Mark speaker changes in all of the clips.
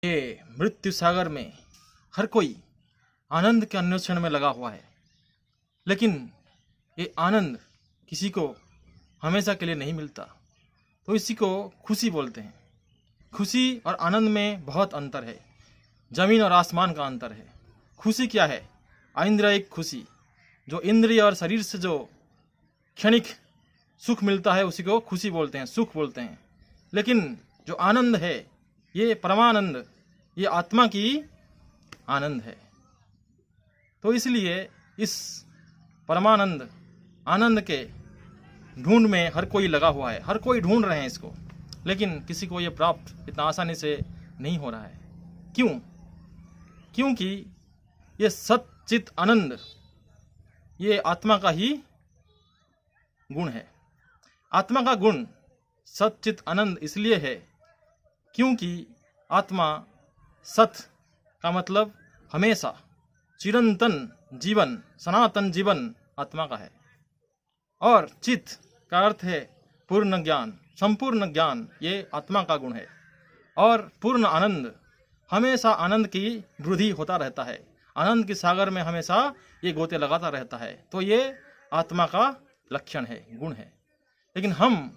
Speaker 1: ये मृत्यु सागर में हर कोई आनंद के अन्वेषण में लगा हुआ है, लेकिन ये आनंद किसी को हमेशा के लिए नहीं मिलता, तो इसी को खुशी बोलते हैं। खुशी और आनंद में बहुत अंतर है, जमीन और आसमान का अंतर है। खुशी क्या है? ऐन्द्रियिक खुशी, जो इंद्रिय और शरीर से जो क्षणिक सुख मिलता है उसी को खुशी बोलते हैं, सुख बोलते हैं। लेकिन जो आनंद है, ये परमानंद, ये आत्मा की आनंद है। तो इसलिए इस परमानंद आनंद के ढूंढ में हर कोई लगा हुआ है, हर कोई ढूंढ रहे हैं इसको, लेकिन किसी को ये प्राप्त इतना आसानी से नहीं हो रहा है। क्यों? क्योंकि ये सच्चित आनंद ये आत्मा का ही गुण है। आत्मा का गुण सच्चित आनंद इसलिए है क्योंकि आत्मा सत का मतलब हमेशा, चिरंतन जीवन, सनातन जीवन आत्मा का है। और चित का अर्थ है पूर्ण ज्ञान, संपूर्ण ज्ञान, ये आत्मा का गुण है। और पूर्ण आनंद, हमेशा आनंद की वृद्धि होता रहता है, आनंद के सागर में हमेशा ये गोते लगाता रहता है। तो ये आत्मा का लक्षण है, गुण है। लेकिन हम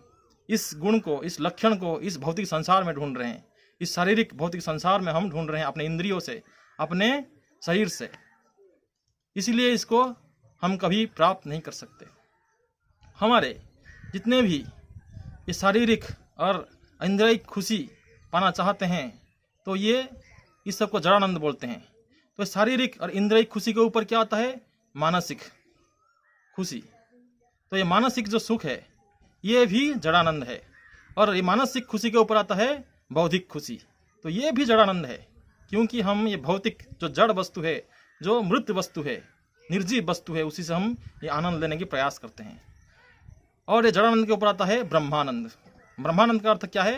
Speaker 1: इस गुण को, इस लक्षण को इस भौतिक संसार में ढूंढ रहे हैं, इस शारीरिक भौतिक संसार में हम ढूंढ रहे हैं, अपने इंद्रियों से, अपने शरीर से। इसलिए इसको हम कभी प्राप्त नहीं कर सकते। हमारे जितने भी ये शारीरिक और इंद्रियिक खुशी पाना चाहते हैं, तो ये इस सबको जड़ानंद बोलते हैं। तो शारीरिक और इंद्रियिक खुशी के ऊपर क्या आता है? मानसिक खुशी। तो ये मानसिक जो सुख है ये भी जड़ानंद है, और ये मानसिक खुशी के ऊपर आता है बौद्धिक खुशी। तो ये भी जड़ानंद है, क्योंकि हम ये भौतिक जो जड़ वस्तु है, जो मृत वस्तु है, निर्जीव वस्तु है, उसी से हम ये आनंद लेने की प्रयास करते हैं। और ये जड़ानंद के ऊपर आता है ब्रह्मानंद। ब्रह्मानंद का अर्थ क्या है?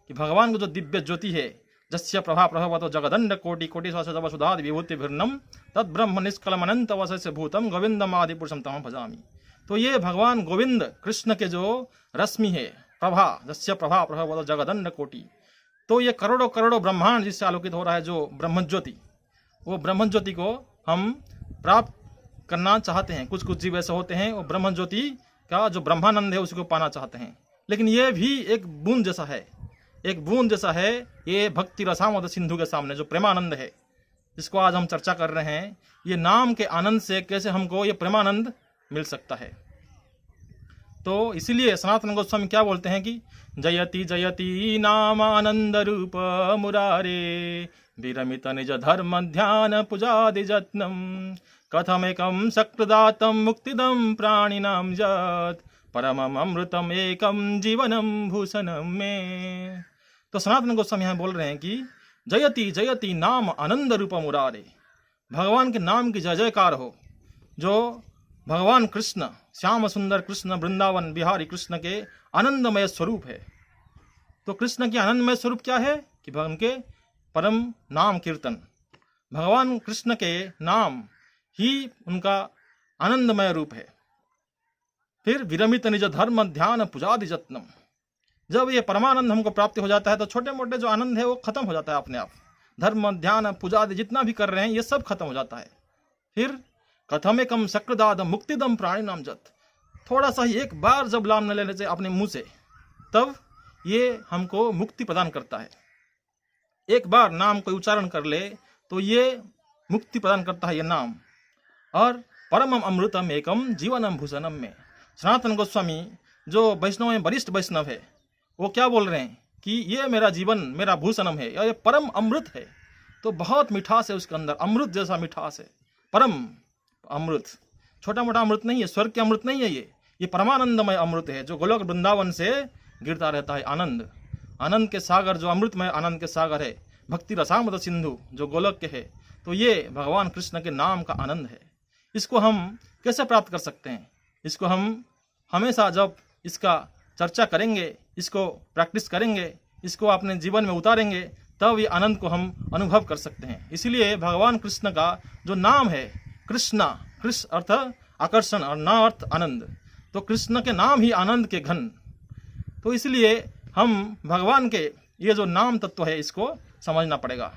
Speaker 1: कि भगवान को जो दिव्य ज्योति है, जस्य प्रभा प्रभवतो जगदंड कोटि कोटि सुधाद विभूति भिन्नम तद ब्रह्म निष्कलम अनंत वशस्य भूतम गोविंदम आदि पुरुषम तमं भजामि। तो ये भगवान गोविंद कृष्ण के जो रश्मि है, प्रभा, जस्य प्रभा प्रभवतो जगदंड कोटि, तो ये करोड़ों करोड़ों ब्रह्मांड जिससे आलोकित हो रहा है, जो ब्रह्मज्योति, वो ब्रह्मज्योति को हम प्राप्त करना चाहते हैं। कुछ कुछ जीव ऐसे होते हैं, वो ब्रह्मज्योति का जो ब्रह्मानंद है उसको पाना चाहते हैं। लेकिन ये भी एक बूंद जैसा है, एक बूंद जैसा है ये भक्ति रसामद सिंधु के सामने, जो प्रेमानंद है, जिसको आज हम चर्चा कर रहे हैं। ये नाम के आनंद से कैसे हमको ये प्रेमानंद मिल सकता है? तो इसीलिए सनातन गोस्वामी क्या बोलते हैं कि जयति जयति नाम आनंद रूप मुरारे विरमित निज धर्म ध्यान पूजादि जत्नम कथमेकम शक्रदातम मुक्तिदम प्राणिनाम जत परमम अमृतम एकम जीवनम भूषणम में। तो सनातन गोस्वामी यहाँ बोल रहे हैं कि जयति जयति नाम आनंद रूप मुरारे, भगवान के नाम की जय जयकार हो। जो भगवान कृष्ण, श्याम सुंदर कृष्ण, वृंदावन बिहारी कृष्ण के आनंदमय स्वरूप है। तो कृष्ण के आनंदमय स्वरूप क्या है? कि भगवान के परम नाम कीर्तन, भगवान कृष्ण के नाम ही उनका आनंदमय रूप है। फिर विरमित निज धर्म ध्यान पूजादि जत्नम, जब ये परमानंद हमको प्राप्ति हो जाता है तो छोटे मोटे जो आनंद है वो खत्म हो जाता है अपने आप। धर्म ध्यान पूजादि जितना भी कर रहे हैं ये सब खत्म हो जाता है। फिर कथमेकम शक्रदाद मुक्तिदम प्राणिनाम जत, थोड़ा सा ही एक बार जब नाम ले लेते अपने मुंह से, तब ये हमको मुक्ति प्रदान करता है। एक बार नाम को उच्चारण कर ले तो ये मुक्ति प्रदान करता है ये नाम। और परमम अमृतम एकम जीवनम भूषणम में सनातन गोस्वामी जो वैष्णव में वरिष्ठ वैष्णव है, वो क्या बोल रहे हैं कि ये मेरा जीवन, मेरा भूषणम है, ये परम अमृत है। तो बहुत मिठास है उसके अंदर, अमृत जैसा मिठास है, परम अमृत, छोटा मोटा अमृत नहीं है, स्वर्ग के अमृत नहीं है, ये परमानंदमय अमृत है, जो गोलोक वृंदावन से गिरता रहता है। आनंद, आनंद के सागर, जो अमृतमय आनंद के सागर है, भक्ति रसामद सिंधु जो गोलोक के है, तो ये भगवान कृष्ण के नाम का आनंद है। इसको हम कैसे प्राप्त कर सकते हैं? इसको हम हमेशा जब इसका चर्चा करेंगे, इसको प्रैक्टिस करेंगे, इसको अपने जीवन में उतारेंगे, तब ये आनंद को हम अनुभव कर सकते हैं। इसीलिए भगवान कृष्ण का जो नाम है कृष्णा, कृष्ण अर्थ आकर्षण और ना अर्थ आनंद, तो कृष्ण के नाम ही आनंद के घन। तो इसलिए हम भगवान के ये जो नाम तत्व है इसको समझना पड़ेगा।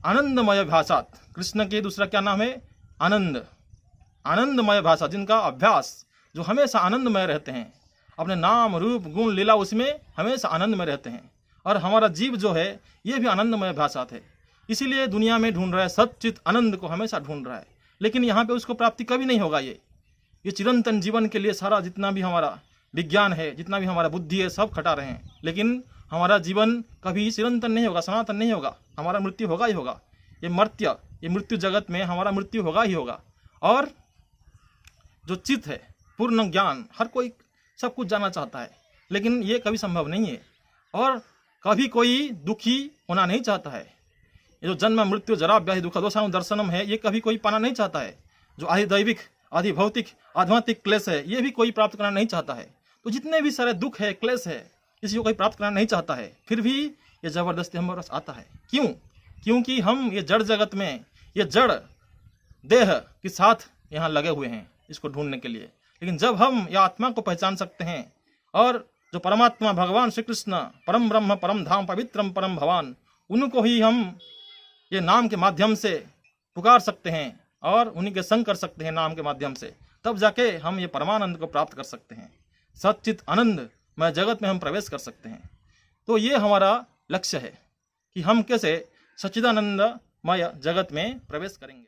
Speaker 1: आनंदमय भाषात, कृष्ण के दूसरा क्या नाम है? आनंद। आनंदमय भाषा, जिनका अभ्यास, जो हमेशा आनंदमय रहते हैं, अपने नाम रूप गुण लीला उसमें हमेशा आनंद में रहते हैं। और हमारा जीव जो है ये भी आनंदमय भाषात है। इसीलिए दुनिया में ढूंढ रहा है, सच्चित आनंद को हमेशा ढूंढ रहा है, लेकिन यहाँ पे उसको प्राप्ति कभी नहीं होगा। ये चिरंतन जीवन के लिए सारा जितना भी हमारा विज्ञान है, जितना भी हमारा बुद्धि है, सब खटा रहे हैं, लेकिन हमारा जीवन कभी चिरंतन नहीं होगा, सनातन नहीं होगा। हमारा मृत्यु होगा ही होगा। ये मृत्यु जगत में हमारा मृत्यु होगा ही होगा। और जो चित्त है, पूर्ण ज्ञान, हर कोई सब कुछ जानना चाहता है, लेकिन ये कभी संभव नहीं है। और कभी कोई दुखी होना नहीं चाहता है। ये जो जन्म मृत्यु जरा व्याधि दुख दोषानु दर्शनम है, ये कभी कोई पाना नहीं चाहता है। जो आदि दैविक, आदि भौतिक, आध्यात्मिक क्लेश है, ये भी कोई प्राप्त करना नहीं चाहता है। तो जितने भी सारे दुख है, क्लेश है, किसी को कोई प्राप्त करना नहीं चाहता है, फिर भी ये जबरदस्ती हमारे पास आता है। क्यों? क्योंकि हम ये जड़ जगत में, ये जड़ देह के साथ यहाँ लगे हुए हैं इसको ढूंढने के लिए। लेकिन जब हम ये आत्मा को पहचान सकते हैं और जो परमात्मा भगवान श्री कृष्ण, परम ब्रह्म, परम धाम, पवित्रम परम भवान, उनको ही हम ये नाम के माध्यम से पुकार सकते हैं और उन्हीं के संग कर सकते हैं नाम के माध्यम से, तब जाके हम ये परमानंद को प्राप्त कर सकते हैं। सच्चित आनंद में जगत में हम प्रवेश कर सकते हैं। तो ये हमारा लक्ष्य है कि हम कैसे सच्चिदानंदमय जगत में प्रवेश करेंगे।